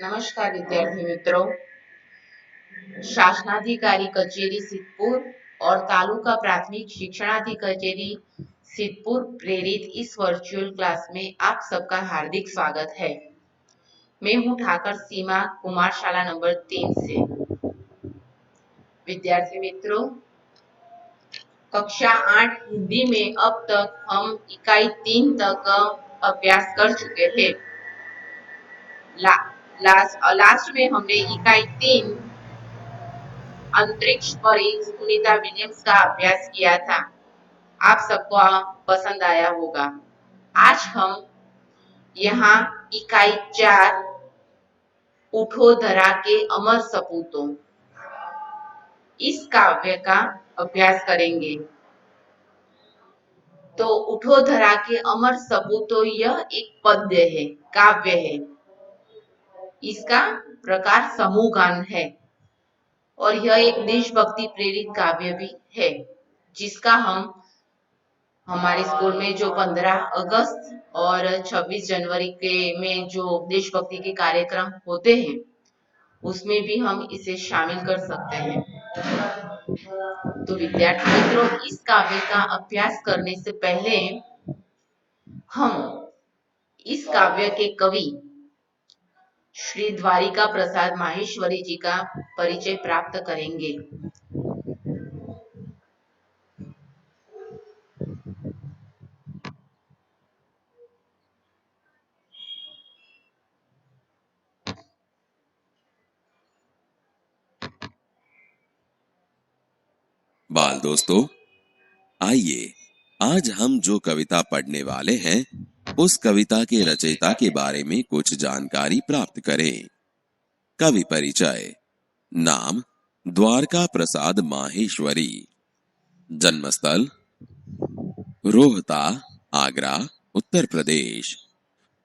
नमस्कार विद्यार्थी मित्रों। शासनाधिकारी कचेरी सिद्धपुर और तालुका प्राथमिक शिक्षणाधिकारी सिद्धपुर प्रेरित इस वर्चुअल क्लास में आप सबका हार्दिक स्वागत है। मैं हूं ठाकर सीमा कुमार शाला नंबर 3 से। विद्यार्थी मित्रों, कक्षा 8 हिंदी में अब तक हम इकाई 3 तक अभ्यास कर चुके हैं। लास्ट में हमने इकाई 3 अंतरिक्ष परी सुनीता विलियम्स का अभ्यास किया था। आप सबको पसंद आया होगा। आज हम यहाँ इकाई 4 उठो धरा के अमर सपूतों इस काव्य का अभ्यास करेंगे। तो उठो धरा के अमर सपूतों यह एक पद्य है, काव्य है। इसका प्रकार समूह गान है और यह एक देशभक्ति प्रेरित काव्य भी है, जिसका हम हमारे स्कूल में जो 15 अगस्त और 26 जनवरी के में जो देशभक्ति के कार्यक्रम होते हैं, उसमें भी हम इसे शामिल कर सकते हैं। तो विद्यार्थी मित्रों, इस काव्य का अभ्यास करने से पहले हम इस काव्य के कवि श्री द्वारिका प्रसाद माहेश्वरी जी का परिचय प्राप्त करेंगे। बाल दोस्तों, आइए आज हम जो कविता पढ़ने वाले हैं, उस कविता के रचयिता के बारे में कुछ जानकारी प्राप्त करें। कवि परिचय। नाम द्वारका प्रसाद माहेश्वरी। जन्मस्थल रोहता, आगरा, उत्तर प्रदेश।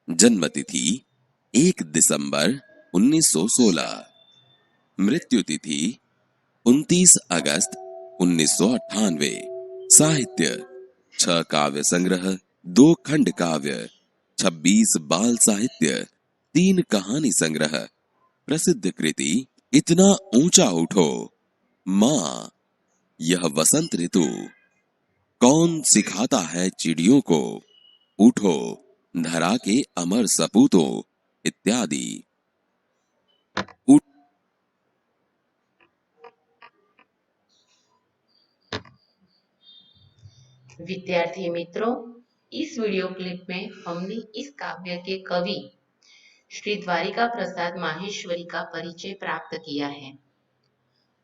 जन्मतिथि 1 दिसंबर 1916। मृत्यु तिथि 29 अगस्त 1998। साहित्य 6 काव्य संग्रह, 2 खंड काव्य, 26 बाल साहित्य, 3 कहानी संग्रह। प्रसिद्ध कृति इतना ऊंचा उठो, माँ यह वसंत ऋतु, कौन सिखाता है चिड़ियों को, उठो धरा के अमर सपूतों इत्यादि। विद्यार्थी मित्रों, इस वीडियो क्लिप में हमने इस काव्य के कवि श्री द्वारिका प्रसाद माहेश्वरी का परिचय प्राप्त किया है।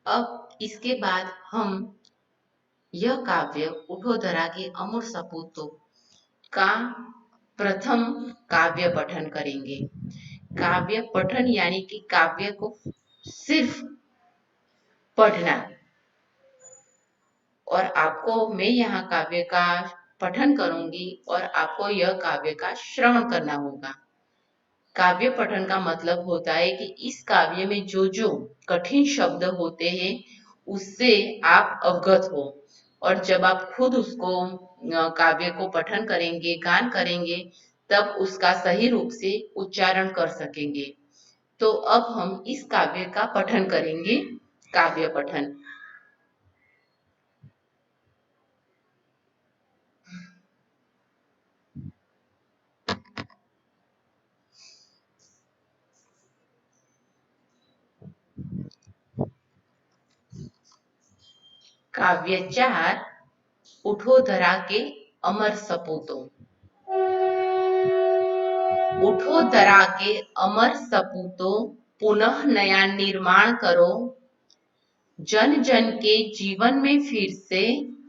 अब इसके बाद हम यह काव्य उठो धरा के अमर सपूतों का प्रथम काव्य पठन करेंगे। काव्य पठन यानी कि काव्य को सिर्फ पढ़ना, और आपको मैं यहाँ काव्य का पठन करूंगी और आपको यह काव्य का श्रवण करना होगा। काव्य पठन का मतलब होता है कि इस काव्य में जो जो कठिन शब्द होते हैं उससे आप अवगत हो, और जब आप खुद उसको काव्य को पठन करेंगे, गान करेंगे, तब उसका सही रूप से उच्चारण कर सकेंगे। तो अब हम इस काव्य का पठन करेंगे। काव्य पठन। काव्य 4 उठो धरा के अमर सपूतों। उठो धरा के अमर सपूतों, पुनः नया निर्माण करो, जन जन के जीवन में फिर से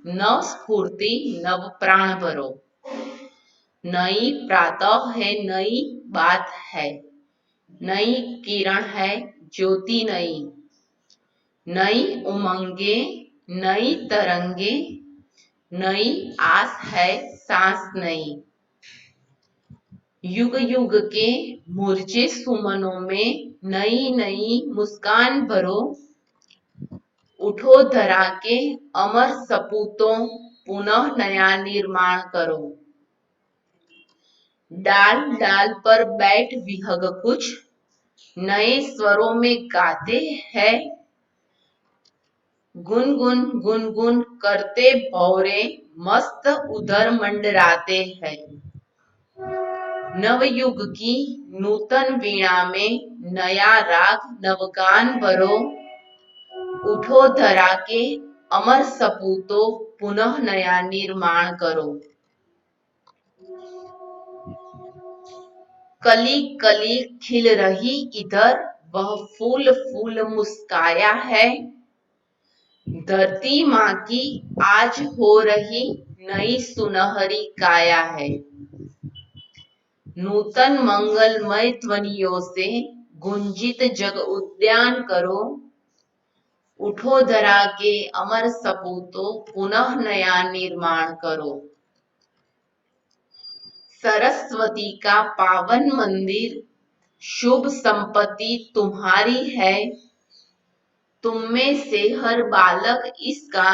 नव स्फूर्ति नव प्राण भरो। नई प्रातः है, नई बात है, नई किरण है, ज्योति नई, नई उमंगे, नई तरंगे, नई आस है, सांस नई। युग युग के मुरझे सुमनों में नई नई मुस्कान भरो, उठो धरा के अमर सपूतों, पुनः नया निर्माण करो। डाल डाल पर बैठ विहग कुछ, नए स्वरों में गाते हैं, गुनगुन गुनगुन करते भौरे मस्त उधर मंडराते हैं। नवयुग की नूतन वीणा में नया राग नवगान भरो, उठो धरा के अमर सपूतों पुनः नया निर्माण करो। कली कली खिल रही इधर, वह फूल फूल मुस्काया है। धरती माँ की आज हो रही नई सुनहरी काया है। नूतन मंगलमय ध्वनियों से गुंजित जग उद्यान करो, उठो धरा के अमर सपूतों पुनः नया निर्माण करो। सरस्वती का पावन मंदिर, शुभ संपत्ति तुम्हारी है। तुम में से हर बालक इसका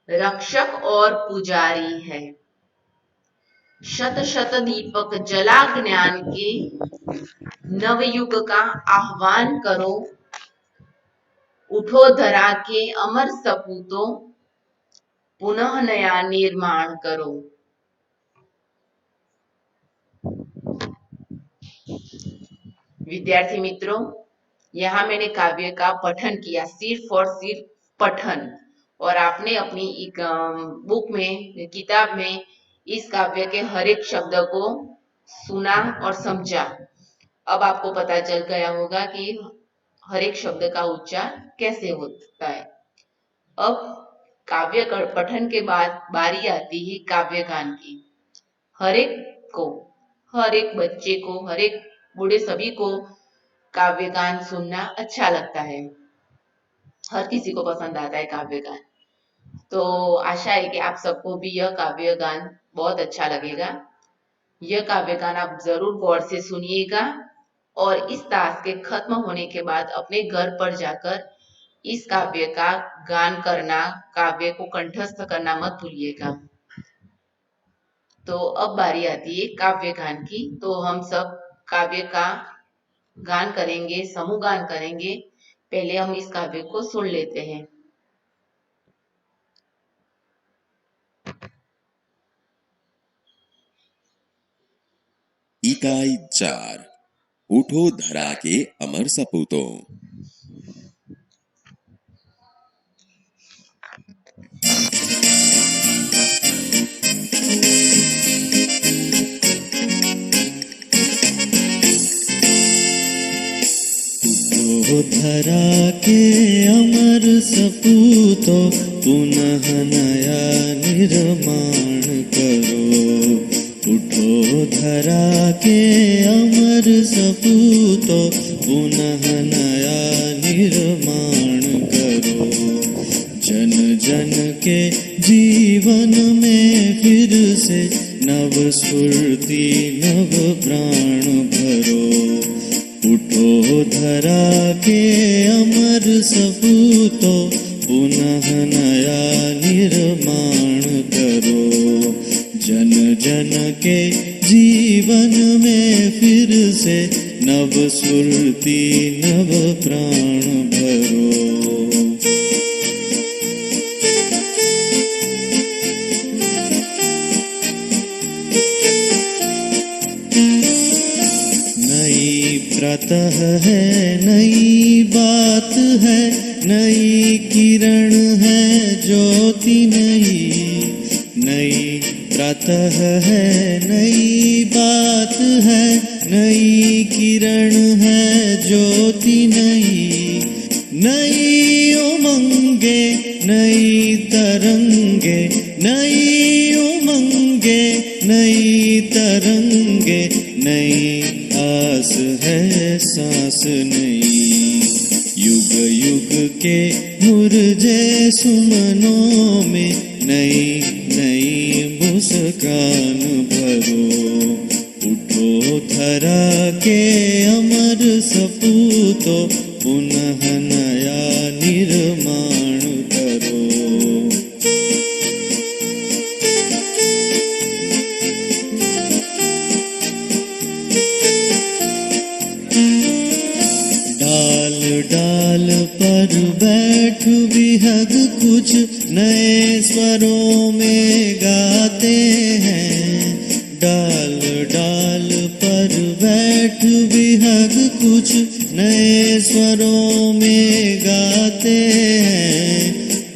रक्षक और पुजारी है। शत शत दीपक जला ज्ञान के, नवयुग का आह्वान करो, उठो धरा के अमर सपूतों पुनः नया निर्माण करो। विद्यार्थी मित्रों, यहाँ मैंने काव्य का पठन किया, सिर्फ और सिर्फ पठन, और आपने अपनी एक बुक में, किताब में इस काव्य के हर एक शब्द को सुना और समझा। अब आपको पता चल गया होगा कि हर एक शब्द का उच्चार कैसे होता है। अब काव्य पठन के बाद बारी आती है काव्य गान की। हर एक को, हर एक बच्चे को, हर एक बूढ़े सभी को काव्य गान सुनना अच्छा लगता है। हर किसी को पसंद आता है काव्य गान। तो आशा है कि आप सबको भी यह काव्य गान बहुत अच्छा लगेगा। यह काव्य गान आप जरूर गौर से सुनिएगा और इस टास्क के खत्म होने के बाद अपने घर पर जाकर इस काव्य का गान करना, काव्य को कंठस्थ करना मत भूलिएगा। तो अब बारी आती है काव्य गान की। तो हम सब काव्य का गान करेंगे, समूह गान करेंगे। पहले हम इस काव्य को सुन लेते हैं। इकाई 4, उठो धरा के अमर सपूतों। उठो धरा के अमर सपूतों पुनः नया निर्माण करो। उठो धरा के अमर सपूतों पुनः नया निर्माण करो। जन जन के जीवन में फिर से नव स्फूर्ति नव प्राण भरो। उठो धरा के अमर सपूतों पुनः नया निर्माण करो। जन जन के जीवन में फिर से नव स्फूर्ति नव प्राण भरो। प्रातः है, नई बात है, नई किरण है, ज्योति नई। नई प्रातः है, नई बात है, नई किरण है, ज्योति नई। नई उमंगे, नई तरंगे, नई उमंगे, नई तरंगे, नई आस है, सांस नई। युग युग के मुरझे सुमनों में नई नई मुस्कान भरो। उठो धरा के अमर सपूतों पुनः नया निर्माण करो। में गाते हैं, डाल डाल पर बैठ विहग कुछ नए स्वरों में गाते हैं।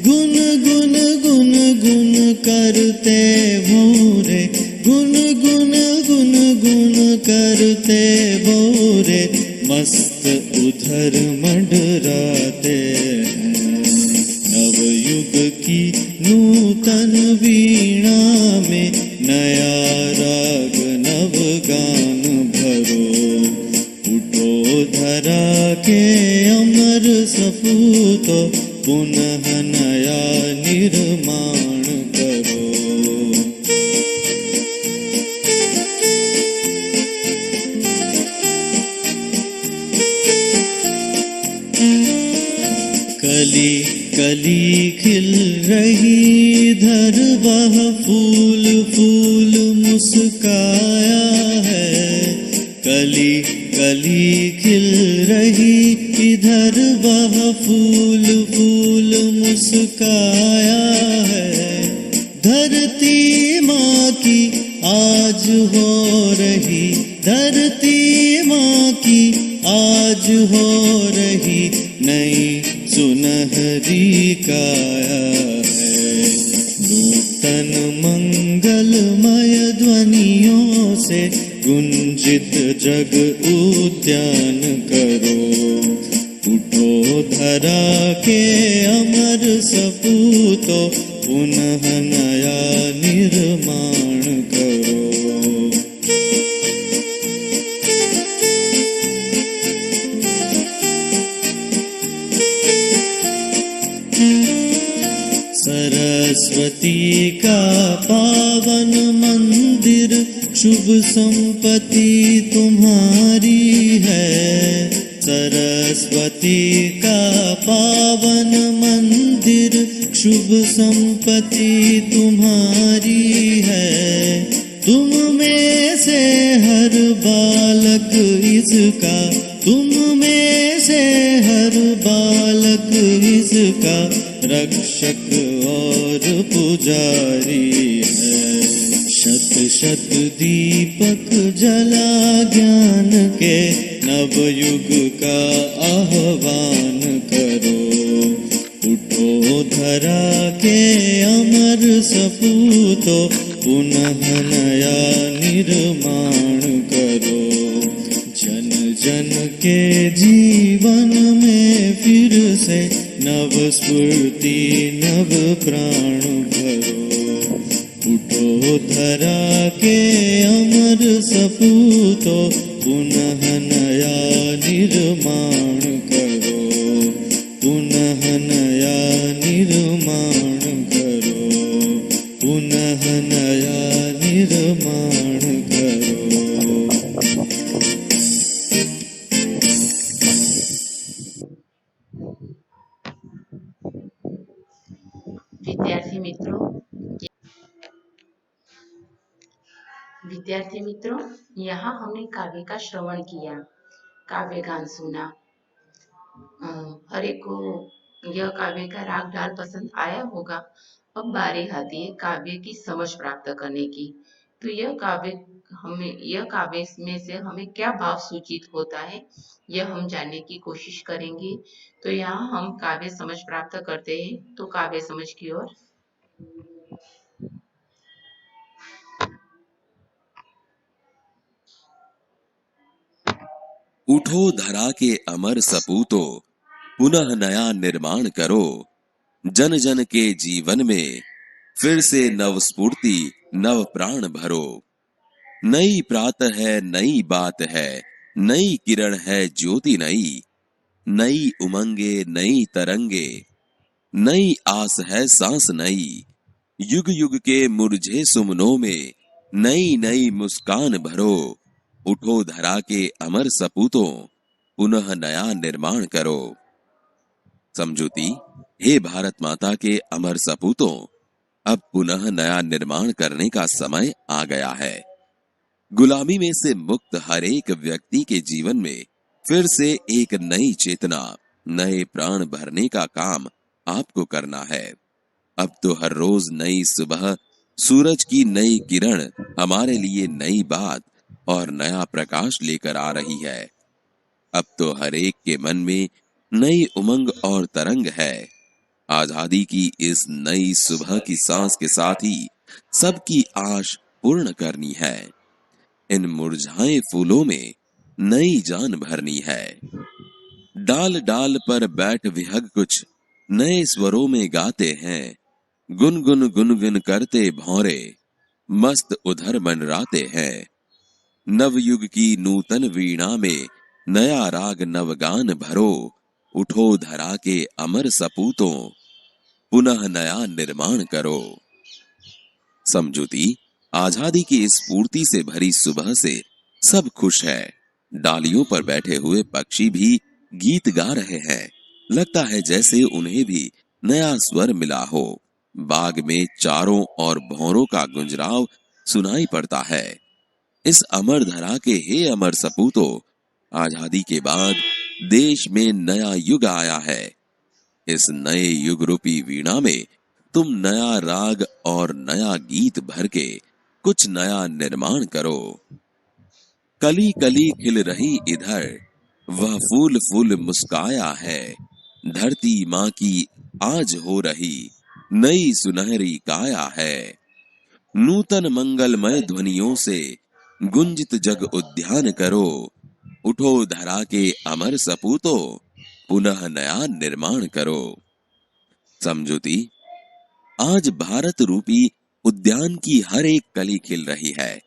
गुन गुन गुन गुन करते भोरे, गुन गुन गुन गुन करते भोरे, मस्त उधर मंडराते हैं। नवयुग की नूतन वीणा में नया राग नवगान भरो। उठो धरा के अमर सपूतो, पुनः नया निर्माण करो। कली कली खिल रही धर वह फूल फूल मुस्काया है। कली कली खिल रही इधर वह फूल फूल मुस्काया है। धरती माँ की आज हो रही, धरती माँ की आज हो रही नई सुनहरी काया है। नूतन मंगलमय ध्वनियों से गुंजित जग उद्यान करो। उठो धरा के अमर सपूतो, पुनः नया निर्माण करो। सरस्वती का पावन मंदिर, शुभ संपत्ति तुम्हारी है। सरस्वती का पावन मंदिर, शुभ संपत्ति तुम्हारी है। तुम में से हर बालक इसका, तुम में से हर बालक इसका रक्षक और पुजारी है। शत शत दीपक जला ज्ञान के, नवयुग का आह्वान करो। उठो धरा के अमर सपूतो, पुनः नया निर्माण करो। जन जन के जीवन में फिर से नव स्फूर्ति नव प्राण भरो। उठो धरा के अमर सपूतो, पुनः नया निर्माण करो। पुनः नया निर्माण करो। पुनः नया निर्माण करो। विद्यार्थी मित्रों, यहाँ हमने काव्य का श्रवण किया, काव्य गान सुना। हर एक को यह काव्य का राग ढाल पसंद आया होगा। अब बारी आती है काव्य की समझ प्राप्त करने की। तो यह काव्य में से हमें क्या भाव सूचित होता है, यह हम जानने की कोशिश करेंगे। तो यहाँ हम काव्य समझ प्राप्त करते हैं। तो काव्य समझ की ओर। उठो धरा के अमर सपूतो, पुनः नया निर्माण करो। जन जन के जीवन में फिर से नव स्फूर्ति नव प्राण भरो। नई प्रातः है, नई बात है, नई किरण है ज्योति नई। नई उमंगे, नई तरंगे, नई आस है सांस नई। युग युग के मुरझे सुमनों में नई नई मुस्कान भरो। उठो धरा के अमर सपूतों, पुनः नया निर्माण करो। समझौती, हे भारत माता के अमर सपूतों, अब पुनः नया निर्माण करने का समय आ गया है। गुलामी में से मुक्त हर एक व्यक्ति के जीवन में फिर से एक नई चेतना, नए प्राण भरने का काम आपको करना है। अब तो हर रोज नई सुबह सूरज की नई किरण हमारे लिए नई बात और नया प्रकाश लेकर आ रही है। अब तो हर एक के मन में नई उमंग और तरंग है। आजादी की इस नई सुबह की सांस के साथ ही सबकी आश पूर्ण करनी है। इन मुरझाए फूलों में नई जान भरनी है। डाल डाल पर बैठ विहग कुछ नए स्वरों में गाते हैं। गुनगुन गुनगुन करते भौरे मस्त उधर मनराते हैं। नवयुग की नूतन वीणा में नया राग नवगान भरो। उठो धरा के अमर सपूतों पुनः नया निर्माण करो। समझुती, आजादी की इस स्फूर्ति से भरी सुबह से सब खुश है। डालियों पर बैठे हुए पक्षी भी गीत गा रहे हैं। लगता है जैसे उन्हें भी नया स्वर मिला हो। बाग में चारों ओर भौरों का गुंजराव सुनाई पड़ता है। इस अमर धरा के हे अमर सपूतों, आजादी के बाद देश में नया युग आया है। इस नए युग रूपी वीणा में तुम नया राग और नया गीत भर के कुछ नया निर्माण करो। कली कली खिल रही इधर, वह फूल फूल मुस्काया है। धरती माँ की आज हो रही नई सुनहरी काया है। नूतन मंगलमय ध्वनियों से गुंजित जग उद्यान करो। उठो धरा के अमर सपूतों पुनः नया निर्माण करो। समझुती, आज भारत रूपी उद्यान की हर एक कली खिल रही है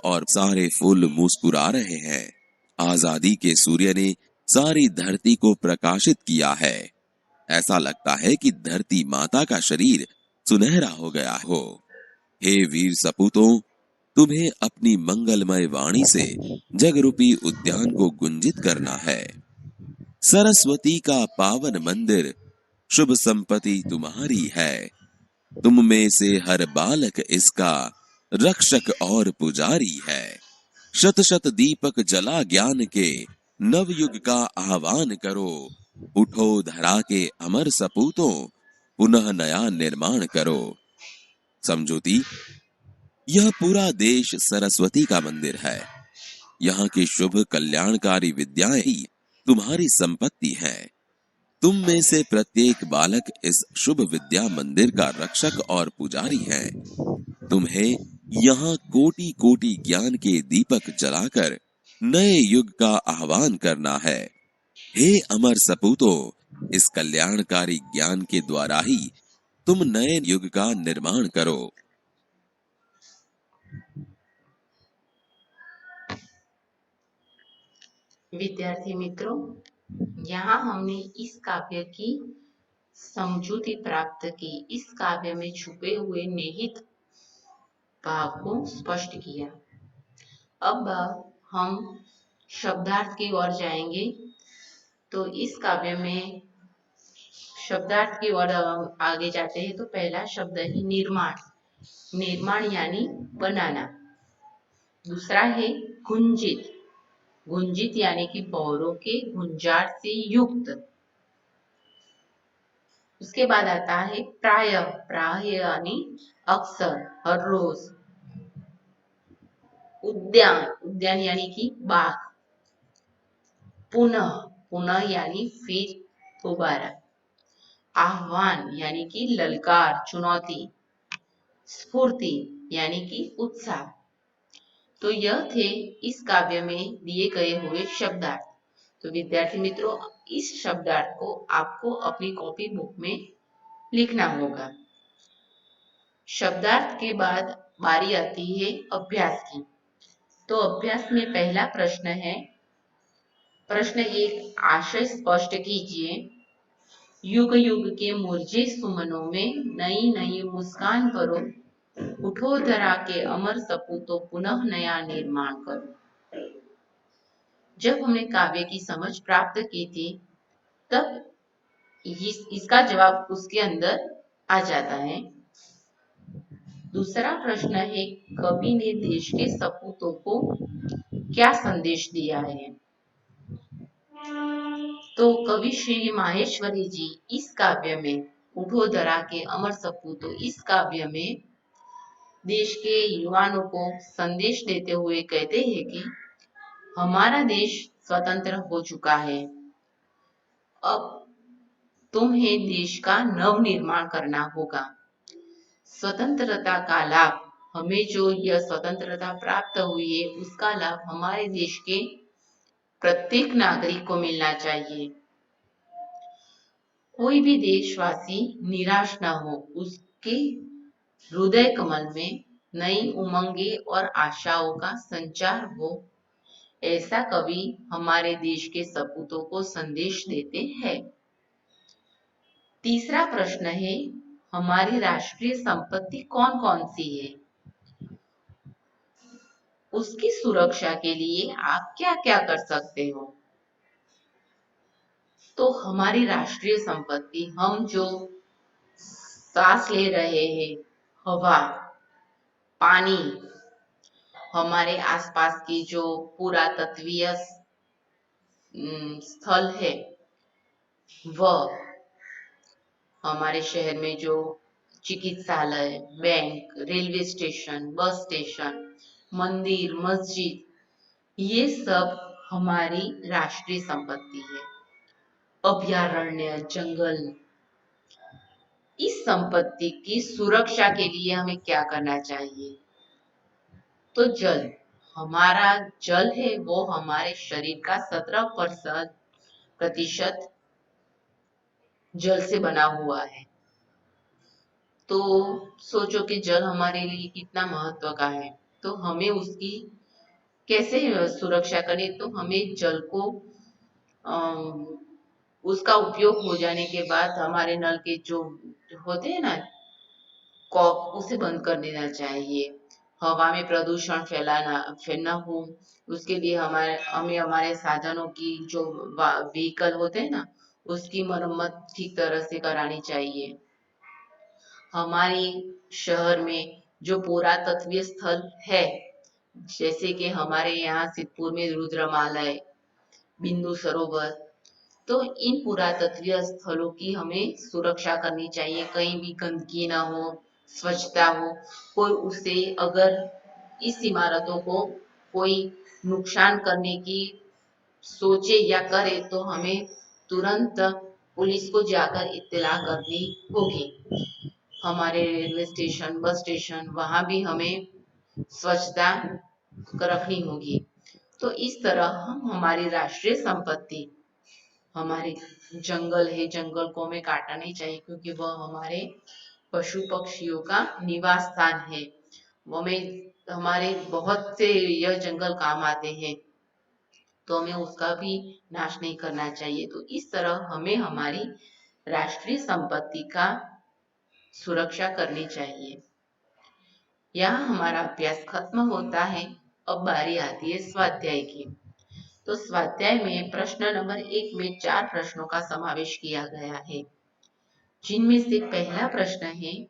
और सारे फूल मुस्कुरा रहे हैं। आजादी के सूर्य ने सारी धरती को प्रकाशित किया है। ऐसा लगता है कि धरती माता का शरीर सुनहरा हो गया हो। हे वीर सपूतों, तुम्हें अपनी मंगलमय वाणी से जगरूपी उद्यान को गुंजित करना है। सरस्वती का पावन मंदिर शुभ संपत्ति तुम्हारी है। तुम में से हर बालक इसका रक्षक और पुजारी है। शत शत दीपक जला ज्ञान के नवयुग का आह्वान करो। उठो धरा के अमर सपूतों पुनः नया निर्माण करो। समझोती, यह पूरा देश सरस्वती का मंदिर है। यहाँ की शुभ कल्याणकारी विद्याएं ही तुम्हारी संपत्ति है। तुम में से प्रत्येक बालक इस शुभ विद्या मंदिर का रक्षक और पुजारी है। तुम्हें यहाँ कोटि कोटि ज्ञान के दीपक जलाकर नए युग का आह्वान करना है। हे अमर सपूतों, इस कल्याणकारी ज्ञान के द्वारा ही तुम नए युग का निर्माण करो। विद्यार्थी मित्रों, यहाँ हमने इस काव्य की समझूती प्राप्त की। इस काव्य में छुपे हुए निहित भाव को स्पष्ट किया। अब हम शब्दार्थ की ओर जाएंगे। तो इस काव्य में शब्दार्थ की ओर आगे जाते हैं तो पहला शब्द है निर्माण। निर्माण यानी बनाना। दूसरा है गुंजित। गुंजित यानी कि पौरों के गुंजाट से युक्त। उसके बाद आता है प्राय। प्राय यानी अक्सर, हर रोज। उद्यान। उद्यान यानी कि बाग। पुनः। पुनः यानी फिर, दोबारा। आह्वान यानी कि ललकार, चुनौती। स्फूर्ति यानी कि उत्साह। तो यह थे इस काव्य में दिए गए हुए शब्दार्थ। तो विद्यार्थी मित्रों, इस शब्दार्थ को आपको अपनी कॉपी बुक में लिखना होगा। शब्दार्थ के बाद बारी आती है अभ्यास की। तो अभ्यास में पहला प्रश्न है, प्रश्न 1, आशय स्पष्ट कीजिए। युग युग के मुरझे सुमनों में नई नई मुस्कान करो। उठो धरा के अमर सपूतों पुनः नया निर्माण करो। जब हमने काव्य की समझ प्राप्त की थी, तब इसका जवाब उसके अंदर आ जाता है। दूसरा प्रश्न है, कवि ने देश के सपूतों को क्या संदेश दिया है? तो कवि श्री माहेश्वरी जी इस काव्य में उठो धरा के अमर सपूतों इस काव्य में देश के युवाओं को संदेश देते हुए कहते हैं कि हमारा देश स्वतंत्र हो चुका है। अब तुम्हें देश का नव निर्माण करना होगा। स्वतंत्रता का लाभ हमें जो यह स्वतंत्रता प्राप्त हुई है उसका लाभ हमारे देश के प्रत्येक नागरिक को मिलना चाहिए। कोई भी देशवासी निराश न हो, उसके हृदय कमल में नई उमंगे और आशाओं का संचार हो, ऐसा कवि हमारे देश के सपूतों को संदेश देते हैं। तीसरा प्रश्न है, हमारी राष्ट्रीय संपत्ति कौन कौन सी है? उसकी सुरक्षा के लिए आप क्या क्या कर सकते हो? तो हमारी राष्ट्रीय संपत्ति हम जो सांस ले रहे हैं, हवा, पानी, हमारे आसपास की जो पुरातत्वीय स्थल है, वह हमारे शहर में जो चिकित्सालय, bank, railway station, bus station, मंदिर, मस्जिद, ये सब हमारी राष्ट्रीय संपत्ति है। अभयारण्य, जंगल, इस संपत्ति की सुरक्षा के लिए हमें क्या करना चाहिए? तो जल, हमारा जल है वो हमारे शरीर का 17% जल से बना हुआ है। तो सोचो कि जल हमारे लिए कितना महत्व का है। तो हमें उसकी कैसे सुरक्षा करें? तो हमें जल को उसका उपयोग हो जाने के बाद हमारे नल के जो होते हैं ना कॉक, उसे बंद कर देना चाहिए। हवा में प्रदूषण फैलना हो, उसके लिए हमें हमारे साधनों की जो व्हीकल होते हैं ना, उसकी मरम्मत ठीक तरह से करानी चाहिए। हमारे शहर में जो पुरातत्वीय स्थल है, जैसे कि हमारे यहाँ सिद्धपुर में रुद्रमालय, बिंदु सरोवर, तो इन पुरातत्वीय स्थलों की हमें सुरक्षा करनी चाहिए। कहीं भी गंदगी ना हो, स्वच्छता हो। कोई उसे अगर इस इमारतों को कोई नुकसान करने की सोचे या करे तो हमें तुरंत पुलिस को जाकर इत्तला करनी होगी। हमारे रेलवे स्टेशन, बस स्टेशन, वहां भी हमें स्वच्छता रखनी होगी। तो इस तरह हम हमारी राष्ट्रीय संपत्ति, हमारे जंगल है, जंगल को हमें काटना नहीं चाहिए क्योंकि वह हमारे पशु पक्षियों का निवास स्थान है। वो हमें हमारे बहुत से यह जंगल काम आते हैं, तो हमें उसका भी नाश नहीं करना चाहिए। तो इस तरह हमें हमारी राष्ट्रीय संपत्ति का सुरक्षा करनी चाहिए। यहाँ हमारा अभ्यास खत्म होता है। अब बारी आती है स्वाध्याय की। तो स्वाध्याय में प्रश्न नंबर 1 में 4 प्रश्नों का समावेश किया गया है, जिनमें से पहला प्रश्न है,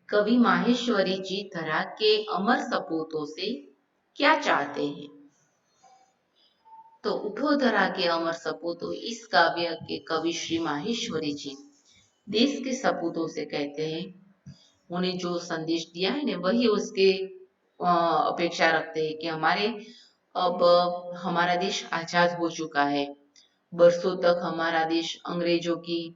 कवि माहेश्वरी जी धरा के अमर सपूतों से क्या चाहते हैं? तो उठो धरा के अमर सपूतों इस काव्य के कवि श्री माहेश्वरी जी देश के सपूतों से कहते हैं, उन्हें जो संदेश दिया है ना वही उसके अपेक्षा रखते हैं कि अब हमारा देश आजाद हो चुका है। बरसों तक हमारा देश अंग्रेजों की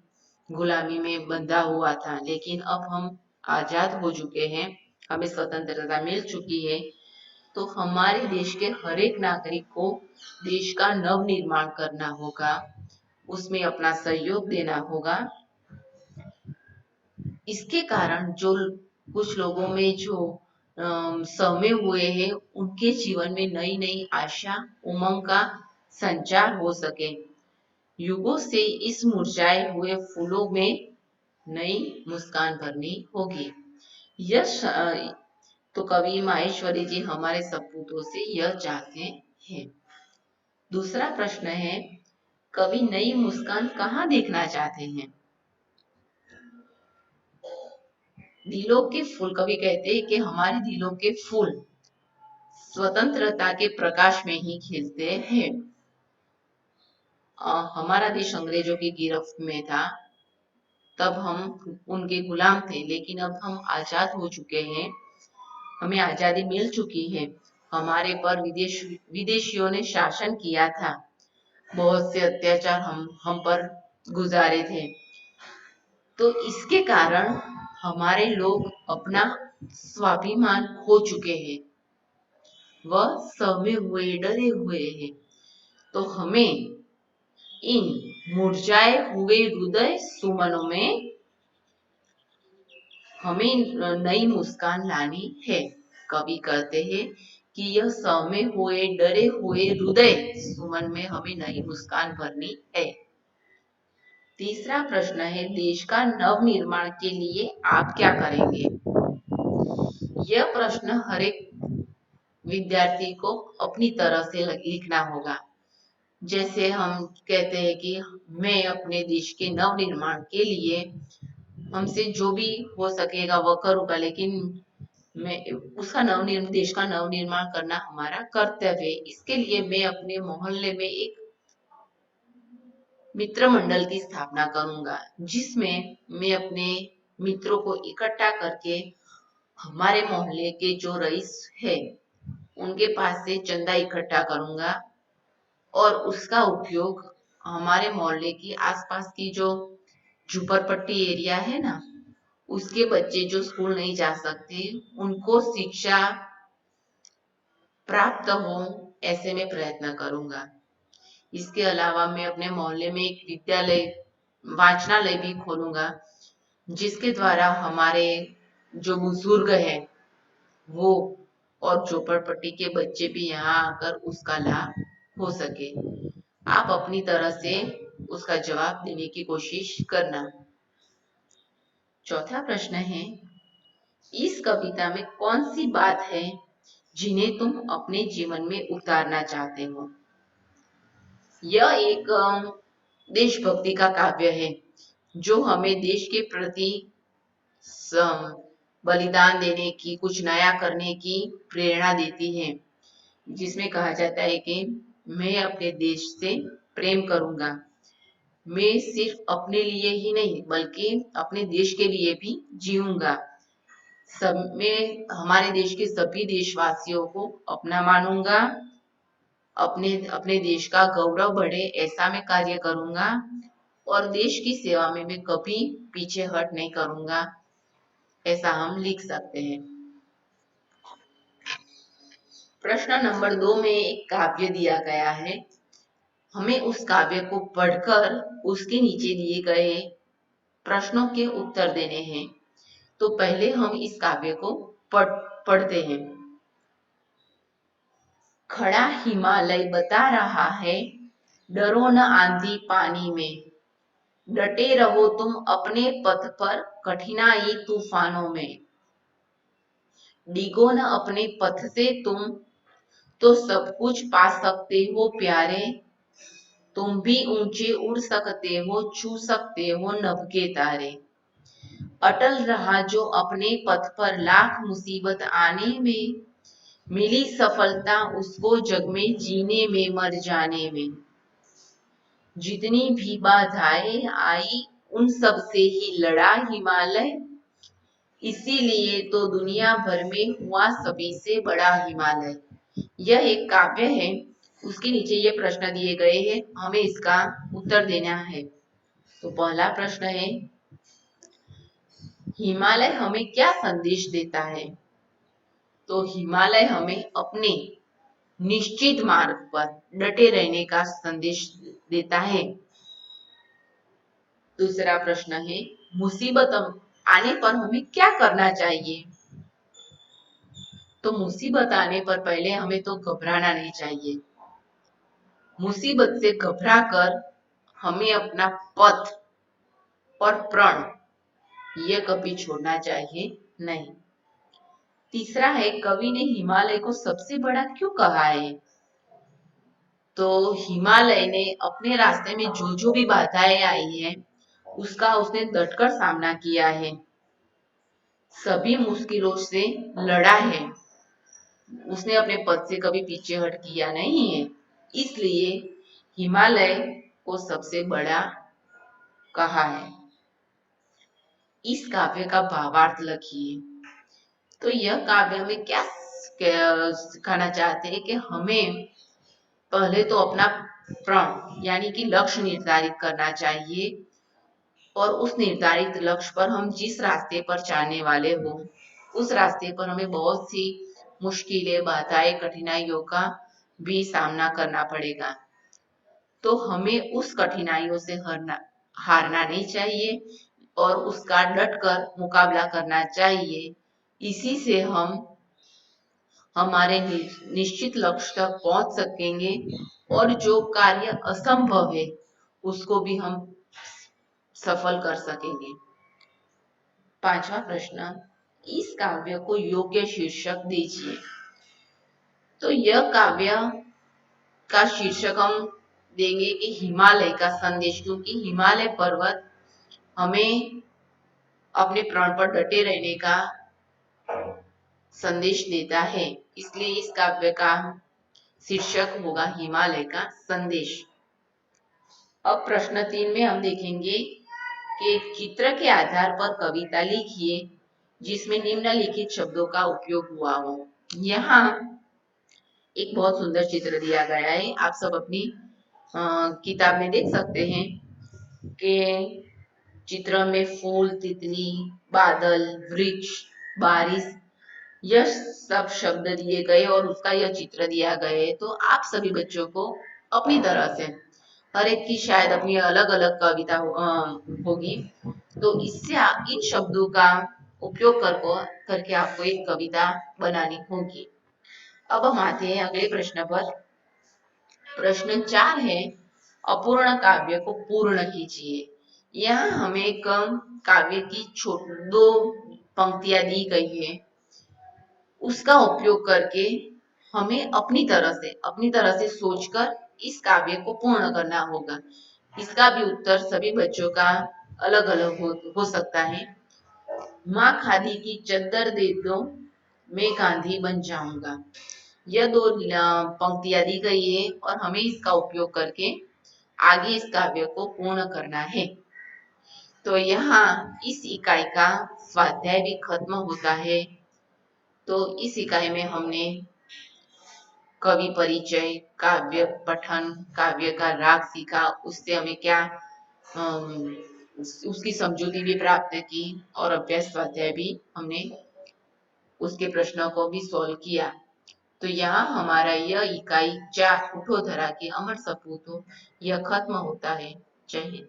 गुलामी में बंधा हुआ था, लेकिन अब हम आजाद हो चुके हैं, हमें स्वतंत्रता मिल चुकी है। तो हमारे देश के हर एक नागरिक को देश का नव निर्माण करना होगा, उसमें अपना सहयोग देना होगा। इसके कारण जो कुछ लोगों में जो सहमे हुए हैं, उनके जीवन में नई नई आशा, उमंग का संचार हो सके। युगों से इस मुरझाए हुए फूलों में नई मुस्कान भरनी होगी। यह तो कवि माहेश्वरी जी हमारे सपूतों से यह चाहते हैं। दूसरा प्रश्न है, कवि नई मुस्कान कहाँ देखना चाहते हैं? दिलों के फूल, कवि कहते हैं कि हमारे दिलों के फूल स्वतंत्रता के प्रकाश में ही खिलते हैं। हमारा देश अंग्रेजों की गिरफ्त में था, तब हम उनके गुलाम थे, लेकिन अब हम आजाद हो चुके हैं, हमें आजादी मिल चुकी है। हमारे पर विदेशियों ने शासन किया था, बहुत से अत्याचार हम पर गुजारे थे। तो इसके कारण हमारे लोग अपना स्वाभिमान खो चुके हैं, वह सहमे हुए डरे हुए हैं। तो हमें इन मुरझाए हुए हृदय सुमनों में हमें नई मुस्कान लानी है। कवि कहते हैं कि यह सहमे हुए डरे हुए हृदय सुमन में हमें नई मुस्कान भरनी है। तीसरा प्रश्न है, देश का नव निर्माण के लिए आप क्या करेंगे? यह प्रश्न हर एक विद्यार्थी को अपनी तरह से लिखना होगा। जैसे हम कहते हैं कि मैं अपने देश के नव निर्माण के लिए हमसे जो भी हो सकेगा वह करूंगा, लेकिन मैं देश का नव निर्माण करना हमारा कर्तव्य है। इसके लिए मैं अपने मोहल्ले में एक मित्र मंडल की स्थापना करूंगा, जिसमें मैं अपने मित्रों को इकट्ठा करके हमारे मोहल्ले के जो रईस है उनके पास से चंदा इकट्ठा करूंगा और उसका उपयोग हमारे मोहल्ले की आसपास की जो झुपड़पट्टी एरिया है ना, उसके बच्चे जो स्कूल नहीं जा सकते उनको शिक्षा प्राप्त हो, ऐसे में प्रयत्न करूंगा। इसके अलावा मैं अपने मोहल्ले में एक विद्यालय वाचनालय भी खोलूंगा, जिसके द्वारा हमारे जो बुजुर्ग हैं वो और झोपड़पट्टी के बच्चे भी यहाँ आकर उसका लाभ हो सके। आप अपनी तरह से उसका जवाब देने की कोशिश करना। चौथा प्रश्न है, इस कविता में कौन सी बात है जिन्हें तुम अपने जीवन में उतारना चाहते हो? यह एक देशभक्ति का काव्य है, जो हमें देश के प्रति बलिदान देने की, कुछ नया करने की प्रेरणा देती है, जिसमें कहा जाता है कि मैं अपने देश से प्रेम करूंगा। मैं सिर्फ अपने लिए ही नहीं बल्कि अपने देश के लिए भी जीऊंगा। मैं हमारे देश के सभी देशवासियों को अपना मानूंगा। अपने अपने देश का गौरव बढ़े ऐसा मैं कार्य करूंगा और देश की सेवा में मैं कभी पीछे हट नहीं करूंगा, ऐसा हम लिख सकते हैं। प्रश्न नंबर 2 में एक काव्य दिया गया है, हमें उस काव्य को पढ़कर उसके नीचे दिए गए प्रश्नों के उत्तर देने हैं। तो पहले हम इस काव्य को पढ़ते हैं। खड़ा हिमालय बता रहा है, डरो न आंधी पानी में, डटे रहो तुम अपने पथ पर कठिनाई तूफानों में। डिगो न अपने पथ से तुम, तो सब कुछ पा सकते हो प्यारे। तुम भी ऊंचे उड़ सकते हो, छू सकते हो नभ के तारे। अटल रहा जो अपने पथ पर लाख मुसीबत आने में, मिली सफलता उसको जग में जीने में मर जाने में। जितनी भी बाधाएं आई उन सब से ही लड़ा हिमालय, इसीलिए तो दुनिया भर में हुआ सभी से बड़ा हिमालय। यह एक काव्य है, उसके नीचे ये प्रश्न दिए गए हैं, हमें इसका उत्तर देना है। तो पहला प्रश्न है, हिमालय हमें क्या संदेश देता है? तो हिमालय हमें अपने निश्चित मार्ग पर डटे रहने का संदेश देता है। दूसरा प्रश्न है, मुसीबत आने पर हमें क्या करना चाहिए? तो मुसीबत आने पर पहले हमें तो घबराना नहीं चाहिए। मुसीबत से घबराकर हमें अपना पथ और प्रण यह कभी छोड़ना चाहिए नहीं। तीसरा है, कवि ने हिमालय को सबसे बड़ा क्यों कहा है? तो हिमालय ने अपने रास्ते में जो जो भी बाधाएं आई है उसका उसने डटकर सामना किया है, सभी मुश्किलों से लड़ा है, उसने अपने पद से कभी पीछे हट किया नहीं है, इसलिए हिमालय को सबसे बड़ा कहा है। इस काव्य का भावार्थ लिखिए। तो यह काव्य में क्या सिखाना चाहते हैं कि हमें पहले तो अपना प्रण यानी कि लक्ष्य निर्धारित करना चाहिए और उस निर्धारित लक्ष्य पर हम जिस रास्ते पर जाने वाले हो उस रास्ते पर हमें बहुत सी मुश्किलें, बाधाएं, कठिनाइयों का भी सामना करना पड़ेगा। तो हमें उस कठिनाइयों से हारना नहीं चाहिए और उसका डटकर मुकाबला करना चाहिए। इसी से हम हमारे निश्चित लक्ष्य तक पहुंच सकेंगे और जो कार्य असंभव है उसको भी हम सफल कर सकेंगे। पांचवा प्रश्न, इस काव्य को योग्य शीर्षक दीजिए। तो यह काव्य का शीर्षक हम देंगे कि हिमालय का संदेश, क्योंकि हिमालय पर्वत हमें अपने प्राण पर डटे रहने का संदेश देता है, इसलिए इस काव्य का शीर्षक होगा हिमालय का संदेश। अब प्रश्न 3 में हम देखेंगे कि एक चित्र के आधार पर कविता लिखिए जिसमें निम्नलिखित शब्दों का उपयोग हुआ हो। यहाँ एक बहुत सुंदर चित्र दिया गया है, आप सब अपनी किताब में देख सकते हैं कि चित्र में फूल, तितली, बादल, वृक्ष, बारिश, यह सब शब्द दिए गए और उसका यह चित्र दिया गया है। तो आप सभी बच्चों को अपनी तरह से, हर एक की शायद अपनी अलग अलग कविता होगी, तो इससे इन शब्दों का उपयोग करके आपको एक कविता बनानी होगी। अब हम आते हैं अगले प्रश्न पर। प्रश्न 4 है, अपूर्ण काव्य को पूर्ण कीजिए। यहाँ हमें एक काव्य की दो पंक्तियां दी गई है, उसका उपयोग करके हमें अपनी तरह से सोचकर इस काव्य को पूर्ण करना होगा। इसका भी उत्तर सभी बच्चों का अलग अलग हो सकता है। माँ खादी की चद्दर दे दो, मैं गांधी बन जाऊंगा। यह दो पंक्तियां दी गई है और हमें इसका उपयोग करके आगे इस काव्य को पूर्ण करना है। तो यहाँ इस इकाई का स्वाध्याय भी खत्म होता है। तो इस इकाई में हमने कवि परिचय, काव्य पठन, काव्य का राग सीखा, उससे हमें क्या उसकी समझूती भी प्राप्त की और अभ्यास स्वाध्याय भी हमने उसके प्रश्नों को भी सॉल्व किया। तो यहाँ हमारा यह इकाई 4 उठो धरा के अमर सपूतों यह खत्म होता है। जय हिंद।